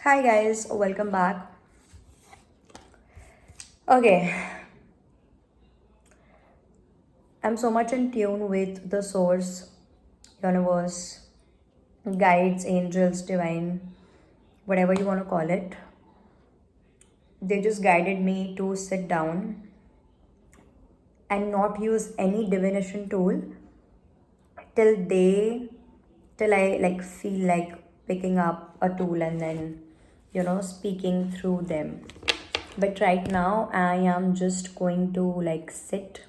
Hi guys, welcome back. Okay, I'm so much in tune with the source, universe, guides, angels, divine, whatever you want to call it. They just guided me to sit down and not use any divination tool till they till I like feel like picking up a tool and then speaking through them. But right now I am just going to like sit,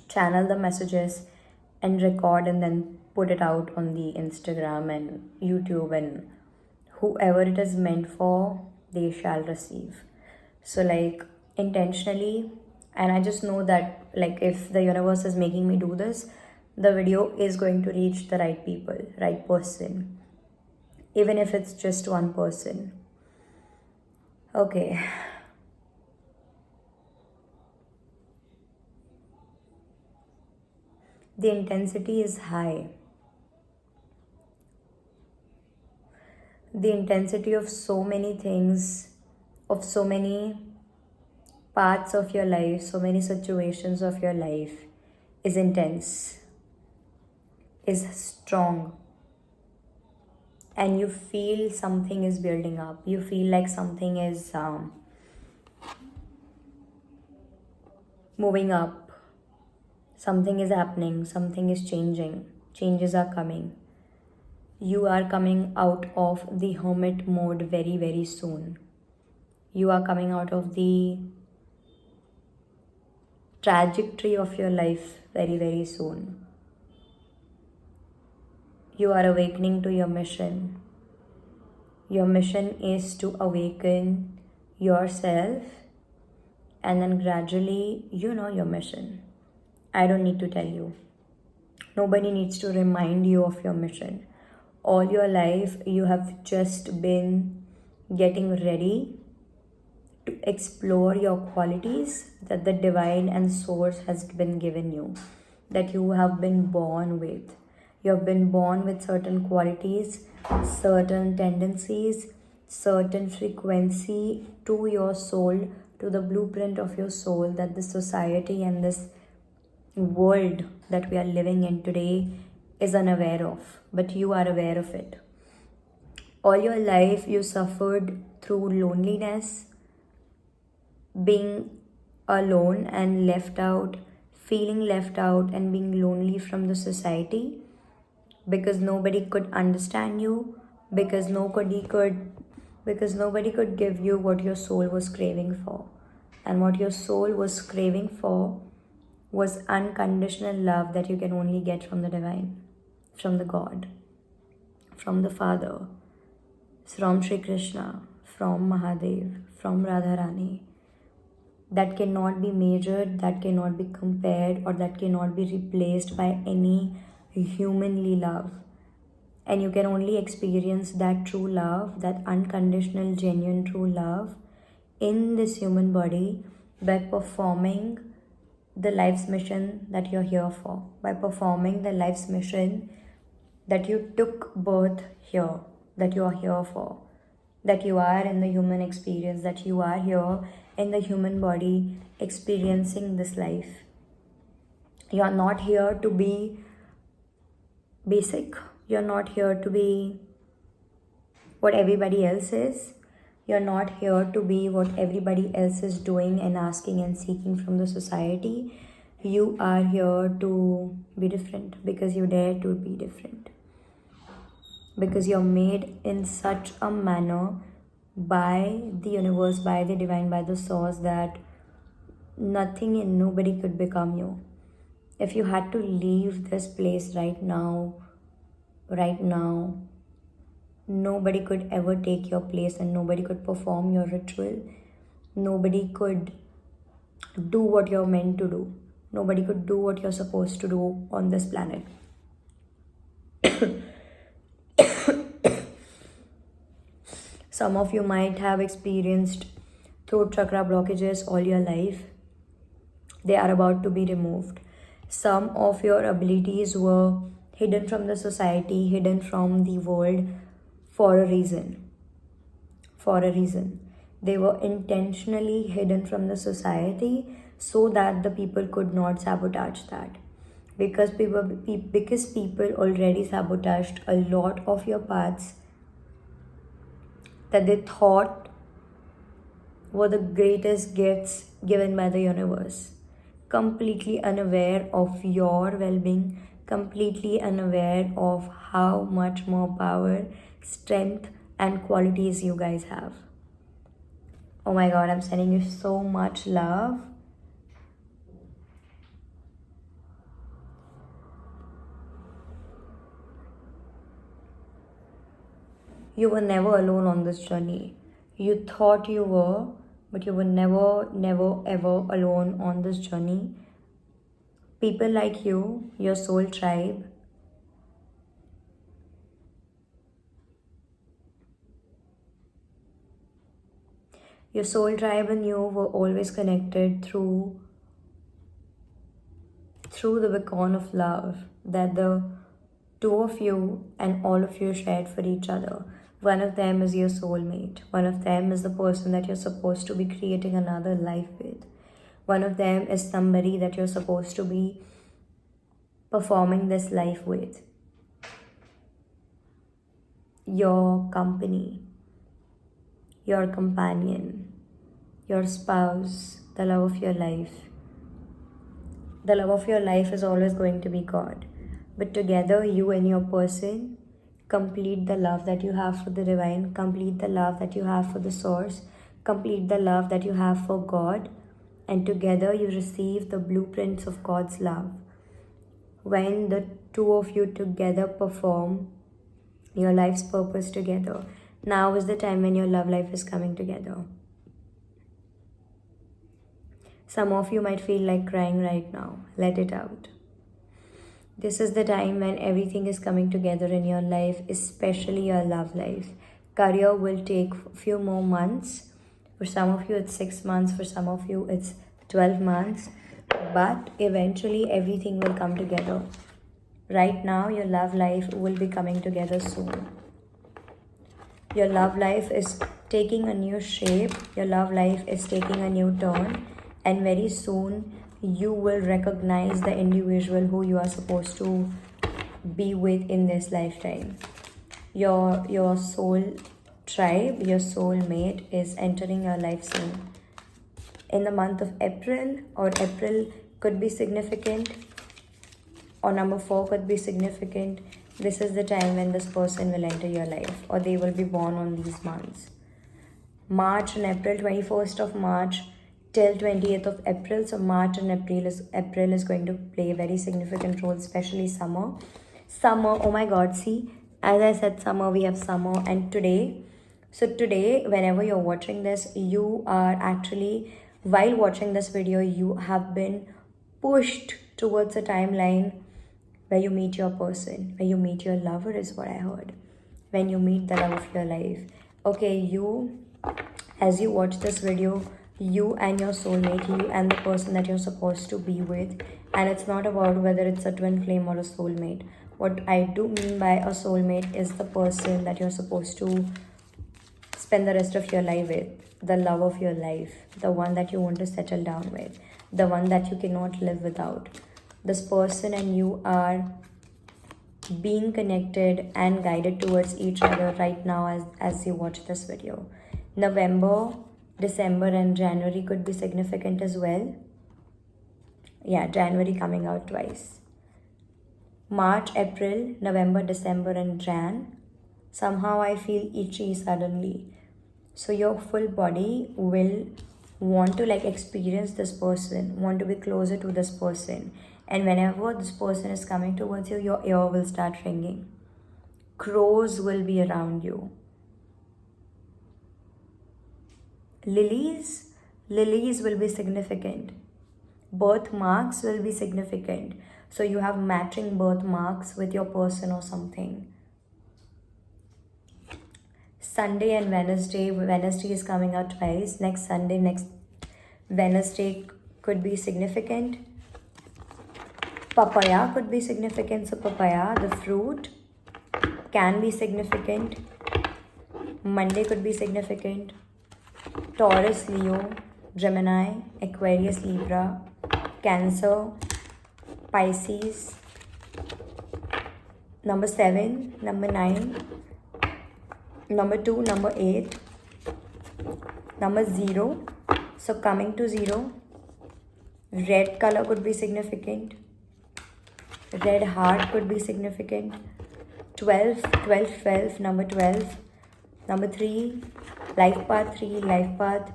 channel the messages and record and then put it out on the Instagram and YouTube, and whoever it is meant for, they shall receive. So like intentionally, and I just know that like if the universe is making me do this, the video is going to reach the right people, right person, even if it's just one person. Okay. The intensity is high. The intensity of so many things, of so many parts of your life, so many situations of your life is intense, is strong, and you feel something is building up. You feel like something is moving up, something is happening, something is changing, changes are coming. You are coming out of the hermit mode very, very soon. You are coming out of the trajectory of your life very, very soon. You are awakening to your mission. Your mission is to awaken yourself, and then gradually you know your mission. I don't need to tell you. Nobody needs to remind you of your mission. All your life, you have just been getting ready to explore your qualities that the divine and source has been given you, that you have been born with. You have been born with certain qualities, certain tendencies, certain frequency to your soul, to the blueprint of your soul that this society and this world that we are living in today is unaware of, but you are aware of it. All your life, you suffered through loneliness, being alone and left out, feeling left out, and being lonely from the society because nobody could understand you, because nobody could give you what your soul was craving for. And what your soul was craving for was unconditional love that you can only get from the divine, from the God, from the Father, from Sri Krishna, from Mahadev, from Radharani. That cannot be measured, that cannot be compared, or that cannot be replaced by any humanly love. And you can only experience that true love, that unconditional, genuine, true love in this human body by performing the life's mission that you're here for, by performing the life's mission that you took birth here, that you are here for, that you are in the human experience, that you are here in the human body experiencing this life. You are not here to be basic, you're not here to be what everybody else is. You're not here to be what everybody else is doing and asking and seeking from the society. You are here to be different because you dare to be different. Because you're made in such a manner by the universe, by the divine, by the source that nothing and nobody could become you. If you had to leave this place right now, nobody could ever take your place and nobody could perform your ritual. Nobody could do what you're meant to do. Nobody could do what you're supposed to do on this planet. Some of you might have experienced throat chakra blockages all your life. They are about to be removed. Some of your abilities were hidden from the society, hidden from the world for a reason. for a reason. They were intentionally hidden from the society so that the people could not sabotage that. Because people already sabotaged a lot of your paths that they thought were the greatest gifts given by the universe. Completely unaware of your well being, completely unaware of how much more power, strength, and qualities you guys have. Oh my god, I'm sending you so much love. You were never alone on this journey. You thought you were, but you were never, never, ever alone on this journey. People like you, your soul tribe, your soul tribe and you were always connected through the beacon of love that the two of you and all of you shared for each other. One of them is your soulmate. One of them is the person that you're supposed to be creating another life with. One of them is somebody that you're supposed to be performing this life with. Your company, your companion, your spouse, the love of your life. The love of your life is always going to be God. But together, you and your person complete the love that you have for the divine, complete the love that you have for the source, complete the love that you have for God, and together you receive the blueprints of God's love. When the two of you together perform your life's purpose together, now is the time when your love life is coming together. Some of you might feel like crying right now. Let it out. This is the time when everything is coming together in your life, especially your love life. Career will take a few more months. For some of you, it's 6 months. For some of you, it's 12 months. But eventually, everything will come together. Right now, your love life will be coming together soon. Your love life is taking a new shape. Your love life is taking a new turn. And very soon, you will recognize the individual who you are supposed to be with in this lifetime. Your soul tribe, your soul mate is entering your life soon. In the month of April, or April could be significant, or number 4 could be significant. This is the time when this person will enter your life, or they will be born on these months. March and April, 21st of March till 20th of April. So March and April is going to play a very significant role, especially summer. Summer, oh my god, see, as I said summer, we have summer. And today, whenever you're watching this, you are actually, while watching this video, you have been pushed towards a timeline where you meet your person, where you meet your lover, is what I heard. When you meet the love of your life. Okay, you, as you watch this video, you and your soulmate, you and the person that you're supposed to be with. And it's not about whether it's a twin flame or a soulmate. What I do mean by a soulmate is the person that you're supposed to spend the rest of your life with, the love of your life, the one that you want to settle down with, the one that you cannot live without. This person and you are being connected and guided towards each other right now as you watch this video. November, December and January could be significant as well. Yeah, January coming out twice. March, April, November, December and Jan. Somehow I feel itchy suddenly. So your full body will want to like experience this person, want to be closer to this person. And whenever this person is coming towards you, your ear will start ringing. Crows will be around you. Lilies will be significant. Birthmarks will be significant. So you have matching birthmarks with your person or something. Sunday and Wednesday. Wednesday is coming out twice. Next Sunday, next Wednesday could be significant. Papaya could be significant. So papaya, the fruit, can be significant. Monday could be significant. Taurus, Leo, Gemini, Aquarius, Libra, Cancer, Pisces. Number 7, number 9, number 2, number 8, number 0. So coming to 0, red color could be significant. Red heart could be significant. 12, 12, 12, number 12. Number 3, life path 3, life path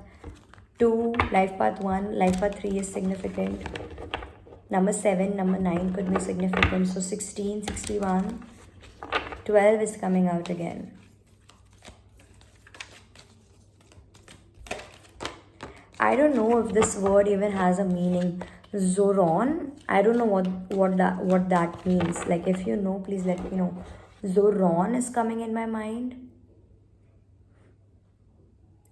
2, life path 1, life path 3 is significant. Number 7, number 9 could be significant. So 16, 61, 12 is coming out again. I don't know if this word even has a meaning. Zoron, I don't know what that means. Like, if you know, please let me know. Zoron is coming in my mind.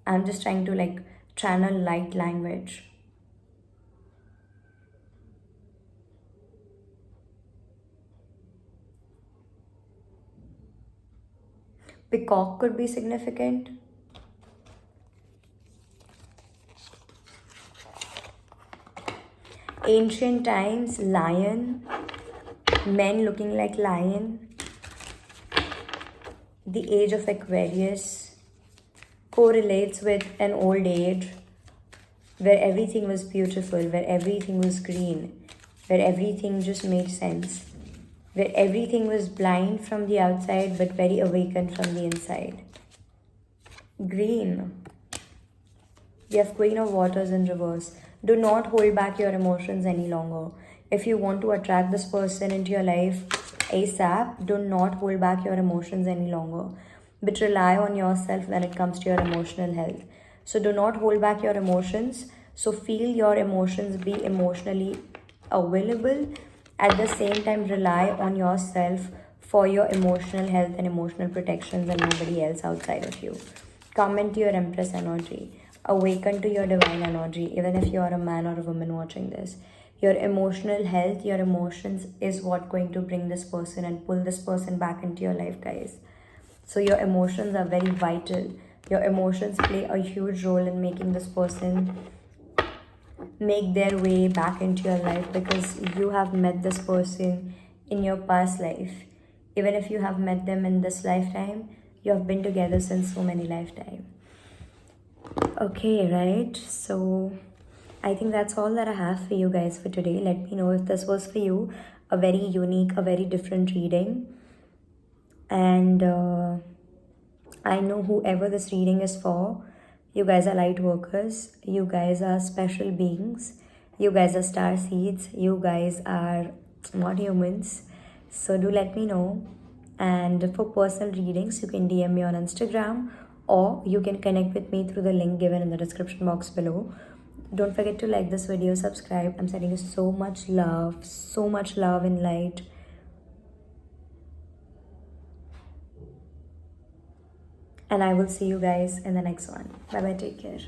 I'm just trying to like channel light language. Peacock could be significant. Ancient times, lion, men looking like lion. The age of Aquarius correlates with an old age where everything was beautiful, where everything was green, where everything just made sense, where everything was blind from the outside but very awakened from the inside. Green. We have Queen of Waters in reverse. Do not hold back your emotions any longer. If you want to attract this person into your life ASAP, do not hold back your emotions any longer, but rely on yourself when it comes to your emotional health. So do not hold back your emotions. So feel your emotions, be emotionally available. At the same time, rely on yourself for your emotional health and emotional protections and nobody else outside of you. Come into your Empress energy. Awaken to your divine energy, even if you are a man or a woman watching this. Your emotional health, your emotions is what going to bring this person and pull this person back into your life, guys. So your emotions are very vital. Your emotions play a huge role in making this person make their way back into your life, because you have met this person in your past life. Even if you have met them in this lifetime, you have been together since so many lifetimes. Okay, right? So I think that's all that I have for you guys for today. Let me know if this was for you a very unique, a very different reading. And I know whoever this reading is for, you guys are light workers, you guys are special beings, you guys are star seeds, you guys are not humans. So do let me know. And for personal readings, you can DM me on Instagram, or you can connect with me through the link given in the description box below. Don't forget to like this video, subscribe. I'm sending you so much love and light. And I will see you guys in the next one. Bye bye, take care.